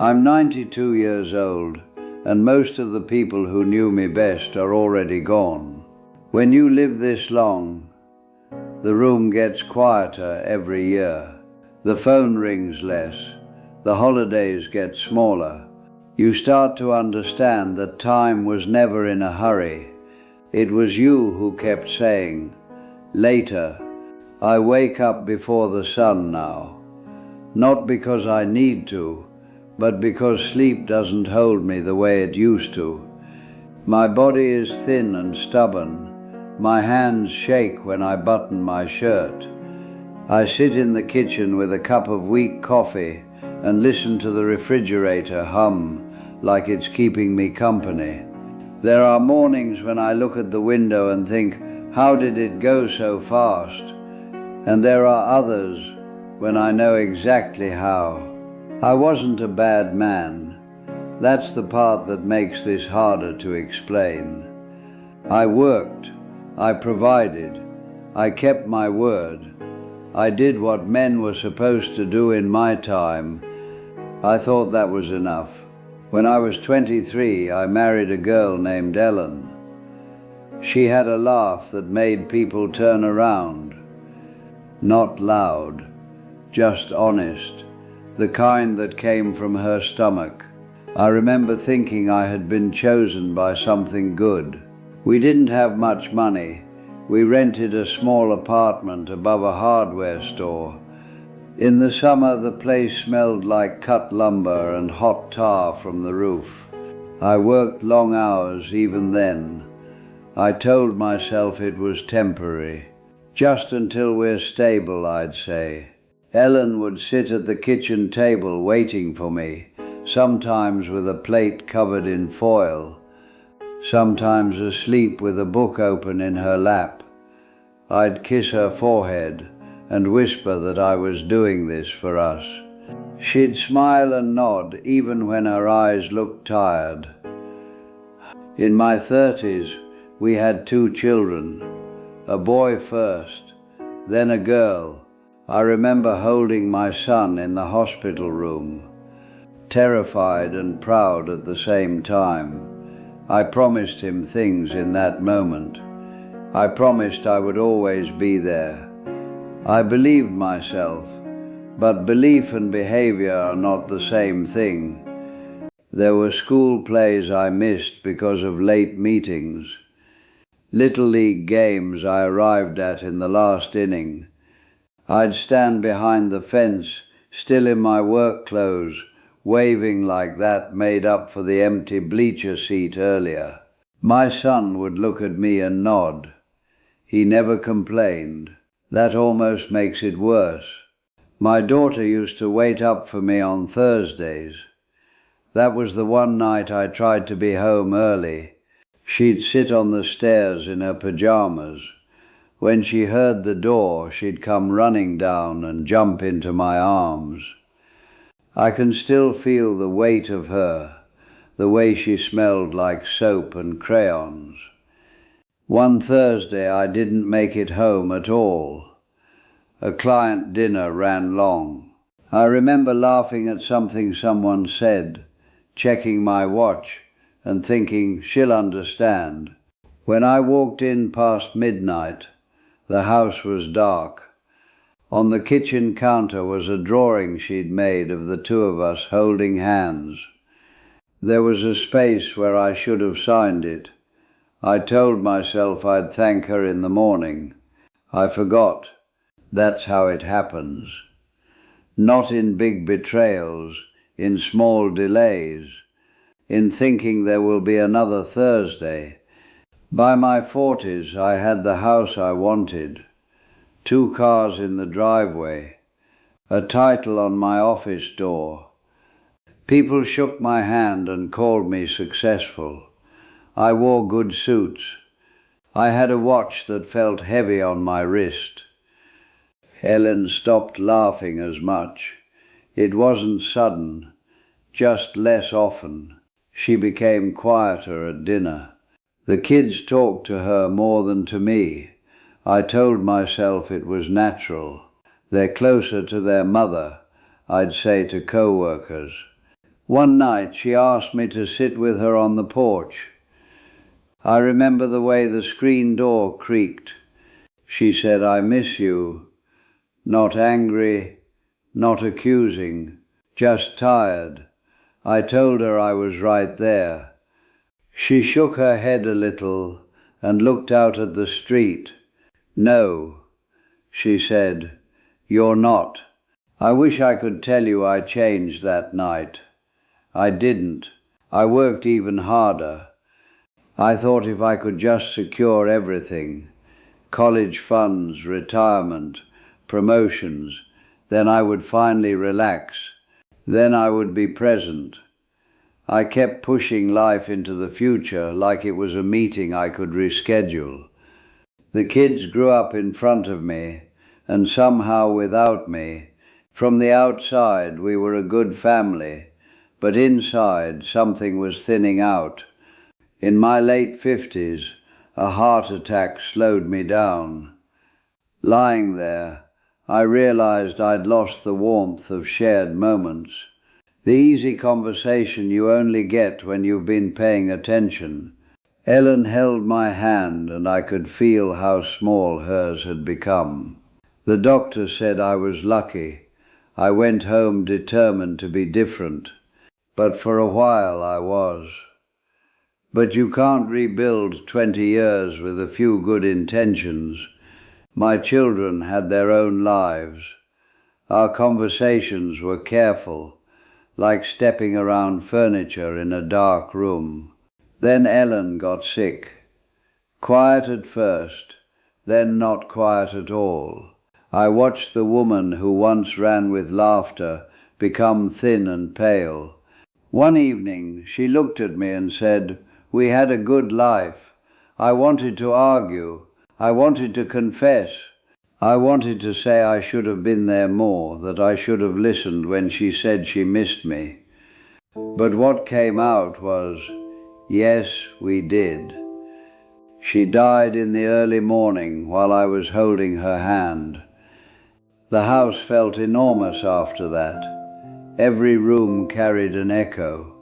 I'm 92 years old, and most of the people who knew me best are already gone. When you live this long, the room gets quieter every year. The phone rings less. The holidays get smaller. You start to understand that time was never in a hurry. It was you who kept saying, "Later." I wake up before the sun now. Not because I need to, but because sleep doesn't hold me the way it used to. My body is thin and stubborn. My hands shake when I button my shirt. I sit in the kitchen with a cup of weak coffee and listen to the refrigerator hum like it's keeping me company. There are mornings when I look at the window and think, how did it go so fast? And there are others when I know exactly how. I wasn't a bad man. That's the part that makes this harder to explain. I worked. I provided. I kept my word. I did what men were supposed to do in my time. I thought that was enough. When I was 23, I married a girl named Ellen. She had a laugh that made people turn around. Not loud, just honest, the kind that came from her stomach. I remember thinking I had been chosen by something good. We didn't have much money. We rented a small apartment above a hardware store. In the summer, the place smelled like cut lumber and hot tar from the roof. I worked long hours even then. I told myself it was temporary. Just until we're stable, I'd say. Ellen would sit at the kitchen table waiting for me, sometimes with a plate covered in foil, sometimes asleep with a book open in her lap. I'd kiss her forehead and whisper that I was doing this for us. She'd smile and nod even when her eyes looked tired. In my 30s, we had 2 children, a boy first, then a girl. I remember holding my son in the hospital room, terrified and proud at the same time. I promised him things in that moment. I promised I would always be there. I believed myself, but belief and behavior are not the same thing. There were school plays I missed because of late meetings. Little League games I arrived at in the last inning. I'd stand behind the fence, still in my work clothes, waving like that made up for the empty bleacher seat earlier. My son would look at me and nod. He never complained. That almost makes it worse. My daughter used to wait up for me on Thursdays. That was the one night I tried to be home early. She'd sit on the stairs in her pajamas. When she heard the door, she'd come running down and jump into my arms. I can still feel the weight of her, the way she smelled like soap and crayons. One Thursday I didn't make it home at all. A client dinner ran long. I remember laughing at something someone said, checking my watch and thinking she'll understand. When I walked in past midnight, the house was dark. On the kitchen counter was a drawing she'd made of the 2 of us holding hands. There was a space where I should have signed it. I told myself I'd thank her in the morning. I forgot. That's how it happens. Not in big betrayals, in small delays, in thinking there will be another Thursday. By my 40s, I had the house I wanted, 2 cars in the driveway, a title on my office door. People shook my hand and called me successful. I wore good suits. I had a watch that felt heavy on my wrist. Ellen stopped laughing as much. It wasn't sudden, just less often. She became quieter at dinner. The kids talked to her more than to me. I told myself it was natural. They're closer to their mother, I'd say to co-workers. One night she asked me to sit with her on the porch. I remember the way the screen door creaked. She said, "I miss you." Not angry, not accusing, just tired. I told her I was right there. She shook her head a little and looked out at the street. "No," she said, "you're not." I wish I could tell you I changed that night. I didn't. I worked even harder. I thought if I could just secure everything, college funds, retirement, promotions, then I would finally relax. Then I would be present. I kept pushing life into the future like it was a meeting I could reschedule. The kids grew up in front of me, and somehow without me. From the outside we were a good family, but inside something was thinning out. In my late 50s, a heart attack slowed me down. Lying there, I realized I'd lost the warmth of shared moments. The easy conversation you only get when you've been paying attention. Ellen held my hand and I could feel how small hers had become. The doctor said I was lucky. I went home determined to be different. But for a while I was. But you can't rebuild 20 years with a few good intentions. My children had their own lives. Our conversations were careful, like stepping around furniture in a dark room. Then Ellen got sick. Quiet at first, then not quiet at all. I watched the woman who once ran with laughter become thin and pale. One evening she looked at me and said, "We had a good life." I wanted to argue. I wanted to confess. I wanted to say I should have been there more, that I should have listened when she said she missed me. But what came out was, yes, we did. She died in the early morning while I was holding her hand. The house felt enormous after that. Every room carried an echo.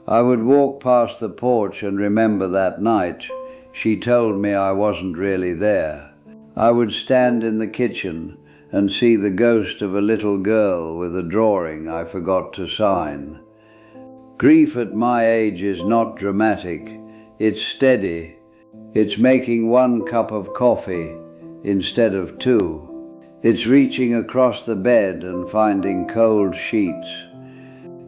I would walk past the porch and remember that night she told me I wasn't really there. I would stand in the kitchen and see the ghost of a little girl with a drawing I forgot to sign. Grief at my age is not dramatic, it's steady. It's making one cup of coffee instead of two. It's reaching across the bed and finding cold sheets.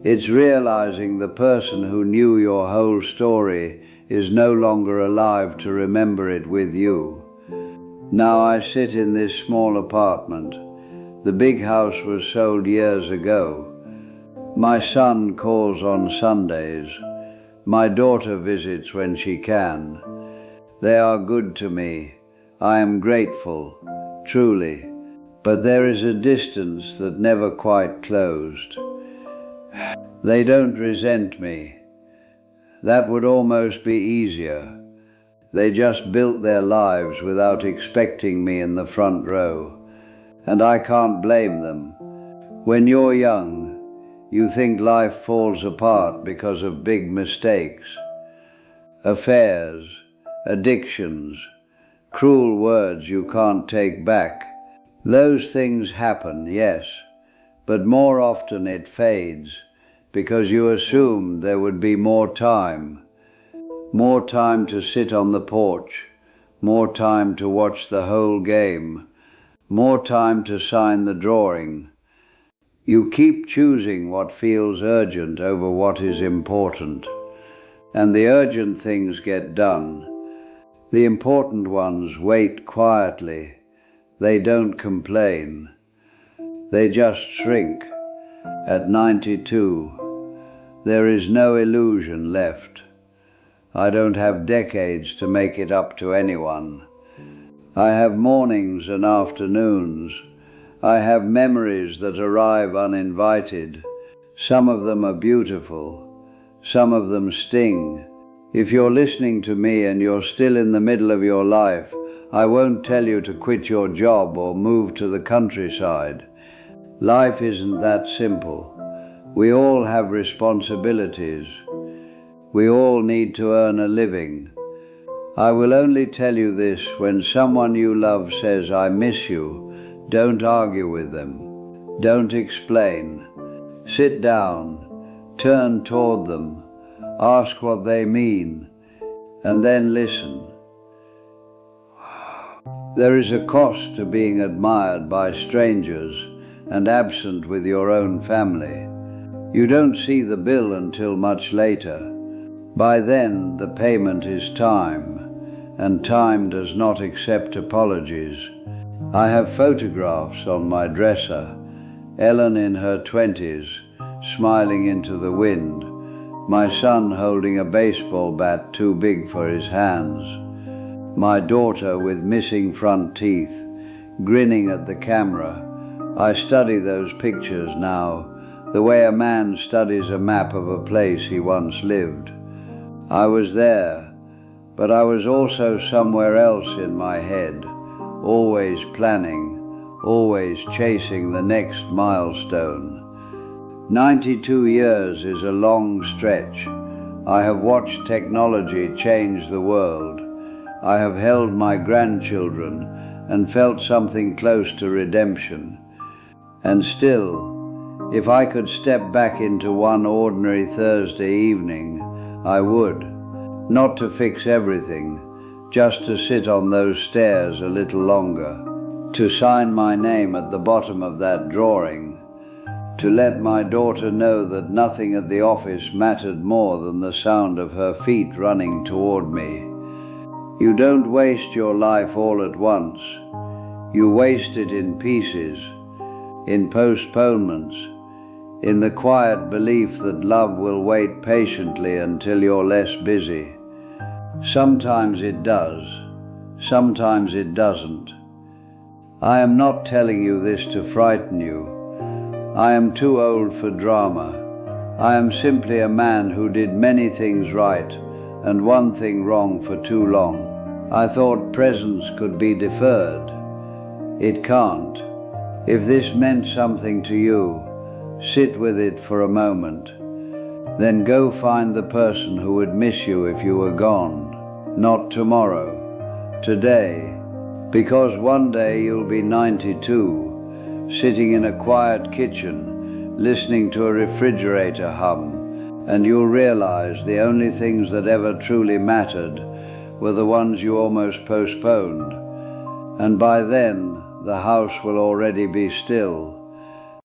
It's realizing the person who knew your whole story is no longer alive to remember it with you. Now I sit in this small apartment. The big house was sold years ago. My son calls on Sundays. My daughter visits when she can. They are good to me. I am grateful, truly. But there is a distance that never quite closed. They don't resent me. That would almost be easier. They just built their lives without expecting me in the front row. And I can't blame them. When you're young, you think life falls apart because of big mistakes. Affairs, addictions, cruel words you can't take back. Those things happen, yes, but more often it fades because you assumed there would be more time to sit on the porch, more time to watch the whole game, more time to sign the drawing. You keep choosing what feels urgent over what is important, and the urgent things get done. The important ones wait quietly. They don't complain. They just shrink. At 92, there is no illusion left. I don't have decades to make it up to anyone. I have mornings and afternoons. I have memories that arrive uninvited. Some of them are beautiful. Some of them sting. If you're listening to me and you're still in the middle of your life, I won't tell you to quit your job or move to the countryside. Life isn't that simple. We all have responsibilities. We all need to earn a living. I will only tell you this: when someone you love says, "I miss you," don't argue with them. Don't explain. Sit down, turn toward them, ask what they mean, and then listen. There is a cost to being admired by strangers and absent with your own family. You don't see the bill until much later. By then, the payment is time, and time does not accept apologies. I have photographs on my dresser. Ellen in her 20s, smiling into the wind. My son holding a baseball bat too big for his hands. My daughter with missing front teeth, grinning at the camera. I study those pictures now, the way a man studies a map of a place he once lived. I was there, but I was also somewhere else in my head, always planning, always chasing the next milestone. 92 years is a long stretch. I have watched technology change the world. I have held my grandchildren and felt something close to redemption. And still, if I could step back into one ordinary Thursday evening, I would. Not to fix everything, just to sit on those stairs a little longer, to sign my name at the bottom of that drawing, to let my daughter know that nothing at the office mattered more than the sound of her feet running toward me. You don't waste your life all at once. You waste it in pieces, in postponements, in the quiet belief that love will wait patiently until you're less busy. Sometimes it does, sometimes it doesn't. I am not telling you this to frighten you. I am too old for drama. I am simply a man who did many things right and one thing wrong for too long. I thought presents could be deferred. It can't. If this meant something to you, sit with it for a moment. Then go find the person who would miss you if you were gone. Not tomorrow, today. Because one day you'll be 92, sitting in a quiet kitchen, listening to a refrigerator hum, and you'll realize the only things that ever truly mattered were the ones you almost postponed. And by then, the house will already be still.